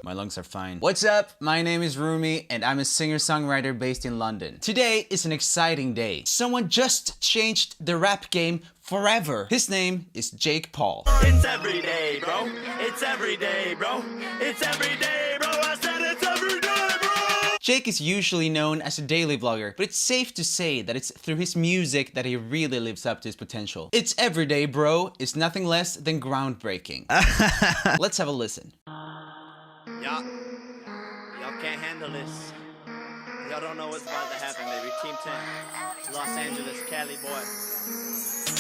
My lungs are fine. What's up? My name is Roomie and I'm a singer-songwriter based in London. Today is an exciting day. Someone just changed the rap game forever. His name is Jake Paul. It's every day, bro. It's every day, bro. It's every day, bro. I said it's every day, bro. Jake is usually known as a daily vlogger, but it's safe to say that it's through his music that he really lives up to his potential. It's Everyday Bro is nothing less than groundbreaking. Let's have a listen. Y'all can't handle this. Y'all don't know what's about to happen, baby. Team 10, Los Angeles, Cali boy.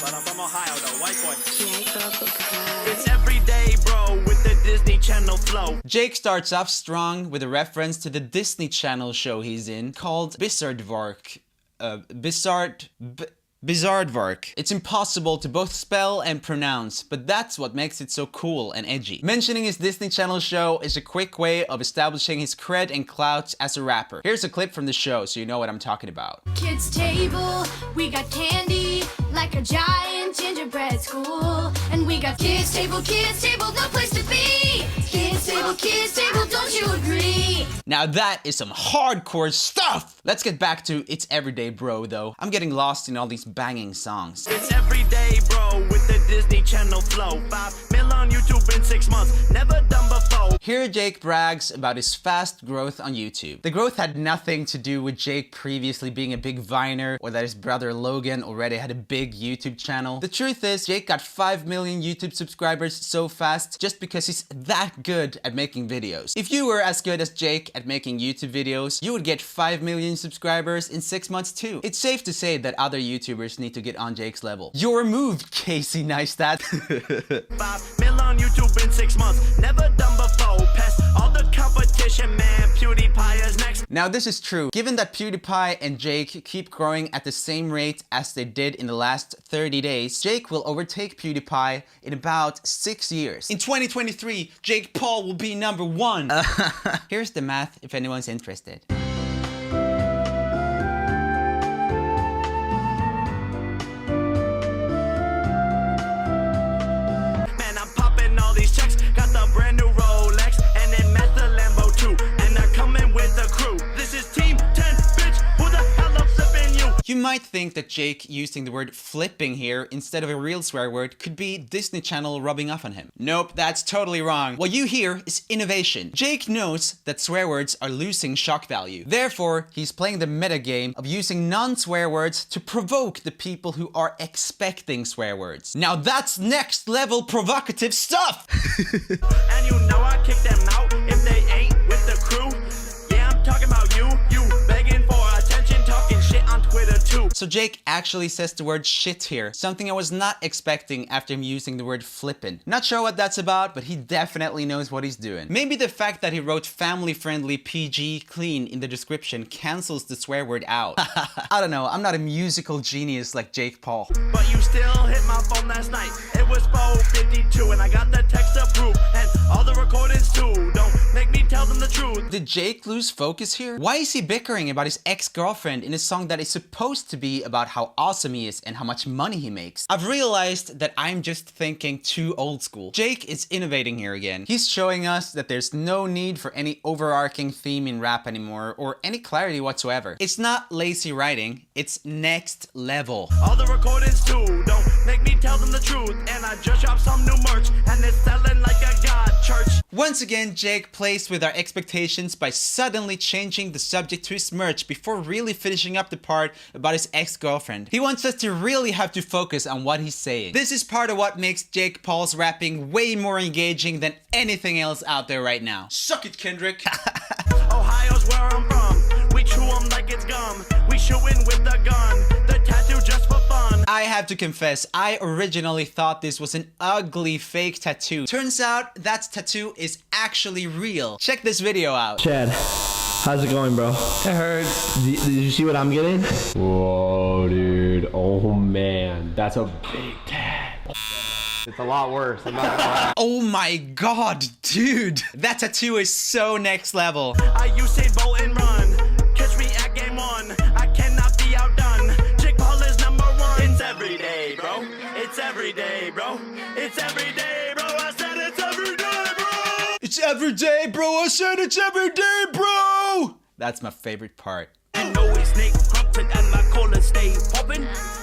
But I'm from Ohio, though, white boy. It's everyday, bro, with the Disney Channel flow. Jake starts off strong with a reference to the Disney Channel show he's in called Bizzardvark. Bizzardvark. It's impossible to both spell and pronounce, but that's what makes it so cool and edgy. Mentioning his Disney Channel show is a quick way of establishing his cred and clout as a rapper. Here's a clip from the show so you know what I'm talking about. Kids table, we got candy, like a giant gingerbread school. And we got kids table, no place to be. Kids table, don't you agree? Now that is some hardcore stuff! Let's get back to It's Everyday Bro though. I'm getting lost in all these banging songs. It's everyday, bro, with the Disney Channel flow. 5 mil on YouTube in 6 months, never done before. Here Jake brags about his fast growth on YouTube. The growth had nothing to do with Jake previously being a big Viner or that his brother Logan already had a big YouTube channel. The truth is, Jake got 5 million YouTube subscribers so fast just because he's that good at making videos. If you were as good as Jake at making YouTube videos, you would get 5 million subscribers in 6 months too. It's safe to say that other YouTubers need to get on Jake's level. Your move, Casey Neistat. 5 mil on YouTube in 6 months, never done before. Past all the competition, man. PewDiePie is next. Now this is true. Given that PewDiePie and Jake keep growing at the same rate as they did in the last 30 days, Jake will overtake PewDiePie in about 6 years. In 2023, Jake Paul will be number 1. Here's the math if anyone's interested. Got the brand new Rolex, and then met the Lambo too. And they're coming with the crew. This is Team 10, bitch. Who the hell is flipping you? You might think that Jake using the word flipping here instead of a real swear word could be Disney Channel rubbing off on him. Nope, that's totally wrong. What you hear is innovation. Jake knows that swear words are losing shock value. Therefore, he's playing the meta game of using non-swear words to provoke the people who are expecting swear words. Now that's next level provocative stuff! And you know I kick them out if they ain't with the crew. Yeah, I'm talking about you begging for attention, talking shit on Twitter too. So Jake actually says the word shit here, something I was not expecting after him using the word flippin'. Not sure what that's about, but he definitely knows what he's doing. Maybe the fact that he wrote family-friendly PG clean in the description cancels the swear word out. I don't know, I'm not a musical genius like Jake Paul. But you still hit my phone last night. It was 4:52 and I got the text approved and all the recordings too. Don't make me tell them the truth. Did Jake lose focus here? Why is he bickering about his ex-girlfriend in a song that is supposed to be about how awesome he is and how much money he makes? I've realized that I'm just thinking too old school. Jake is innovating here again. He's showing us that there's no need for any overarching theme in rap anymore or any clarity whatsoever. It's not lazy writing, it's next level. All the recordings too. Don't make me tell them the truth. And I just dropped some new merch and it's selling like a god church. Once again, Jake plays with our expectations by suddenly changing the subject to his merch before really finishing up the part about his ex-girlfriend. He wants us to really have to focus on what he's saying. This is part of what makes Jake Paul's rapping way more engaging than anything else out there right now. Suck it, Kendrick. Ohio's where I'm from. We chew 'em like it's gum. We shootin' with the gun. The tattoo just for fun. I have to confess, I originally thought this was an ugly fake tattoo. Turns out that tattoo is actually real. Check this video out. Chad, how's it going, bro? It hurts. Did you see what I'm getting? Whoa, dude. Oh, man. That's a big tat. It's a lot worse. I'm not gonna lie. Oh my god, dude. That tattoo is so next level. I Usain Bolt and run. Catch me at game 1. I cannot be outdone. Jake Paul is number 1. It's every day, bro. It's every day, bro. It's every day, bro. I said it's every day, bro. It's every every day, bro. I said it's every day, bro. That's my favorite part. You know it's Nick Crompton and my colon stay poppin'.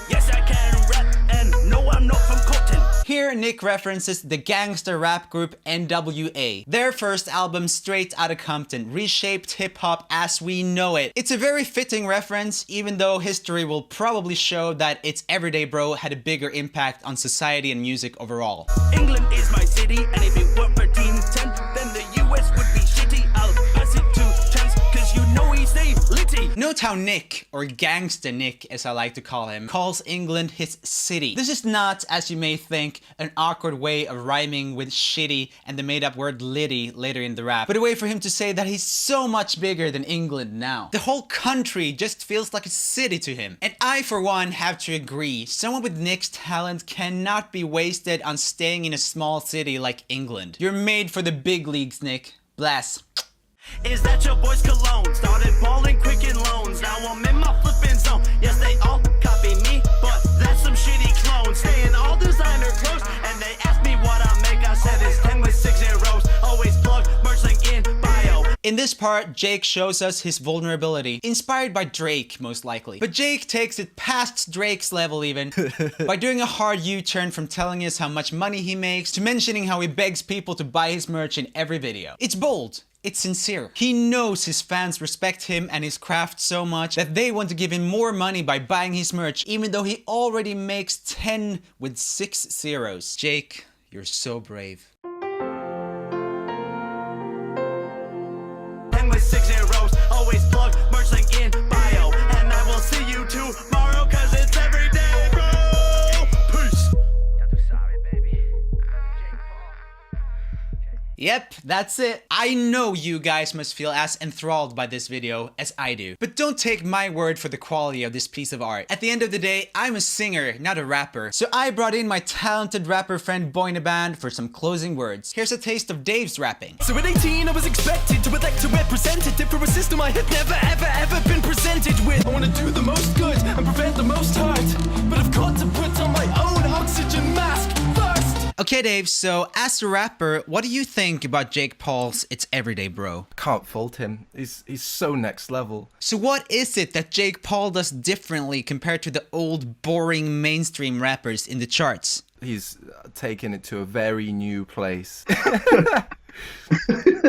Yes, I can rap and no, I'm not from Compton. Here, Nick references the gangster rap group NWA. Their first album, Straight Outta Compton, reshaped hip-hop as we know it. It's a very fitting reference, even though history will probably show that It's Everyday Bro had a bigger impact on society and music overall. England is my city, and if it weren't for Team 10, then the US would be shitty. I'll pass it to Chance, cause you know he stay litty. Note how Nick, or Gangsta Nick as I like to call him, calls England his city. This is not, as you may think, an awkward way of rhyming with shitty and the made-up word litty later in the rap, but a way for him to say that he's so much bigger than England now. The whole country just feels like a city to him. And I, for one, have to agree, someone with Nick's talent cannot be wasted on staying in a small city like England. You're made for the big leagues, Nick. Bless. Is that your boy's cologne? Started balling quick in loans. Now I'm in my flipping zone. Yes, they all copy me, but that's some shitty clones. Staying all designer clothes, and they asked me what I make. I said it's 10 with 6 zeros. Always plug merch link in bio. In this part, Jake shows us his vulnerability, inspired by Drake, most likely. But Jake takes it past Drake's level even, by doing a hard U-turn from telling us how much money he makes, to mentioning how he begs people to buy his merch in every video. It's bold. It's sincere. He knows his fans respect him and his craft so much that they want to give him more money by buying his merch, even though he already makes 10 with 6 zeros. Jake, you're so brave. 10 with 6 zeros. Always plug merch link in bio. And I will see you tomorrow, cause it's every day, bro. Peace. Yep, that's it. I know you guys must feel as enthralled by this video as I do. But don't take my word for the quality of this piece of art. At the end of the day, I'm a singer, not a rapper. So I brought in my talented rapper friend Boy in a Band for some closing words. Here's a taste of Dave's rapping. So at 18 I was expected to elect a representative for a system I had never ever been presented with. I want to do the most good and prevent the most hurt, but I've got to put on my own oxygen mask first. Okay Dave, so as a rapper, what do you think about Jake Paul's It's Everyday Bro? Can't fault him. He's so next level. So what is it that Jake Paul does differently compared to the old boring mainstream rappers in the charts? He's taken it to a very new place.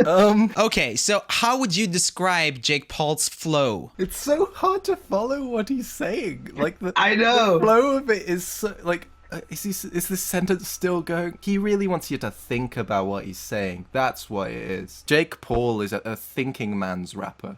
Okay, so how would you describe Jake Paul's flow? It's so hard to follow what he's saying. Like I know. The flow of it is so, like, is this sentence still going? He really wants you to think about what he's saying. That's what it is. Jake Paul is a thinking man's rapper.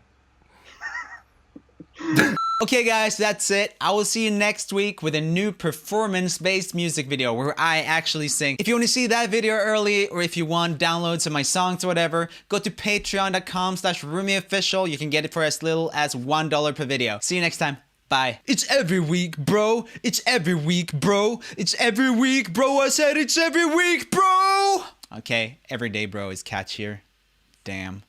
Okay guys, that's it. I will see you next week with a new performance-based music video where I actually sing. If you want to see that video early, or if you want downloads of my songs or whatever, go to patreon.com/RoomieOfficial. You can get it for as little as $1 per video. See you next time. Bye. It's every week, bro. It's every week, bro. It's every week, bro. I said it's every week, bro. Okay, everyday bro is catchier. Damn.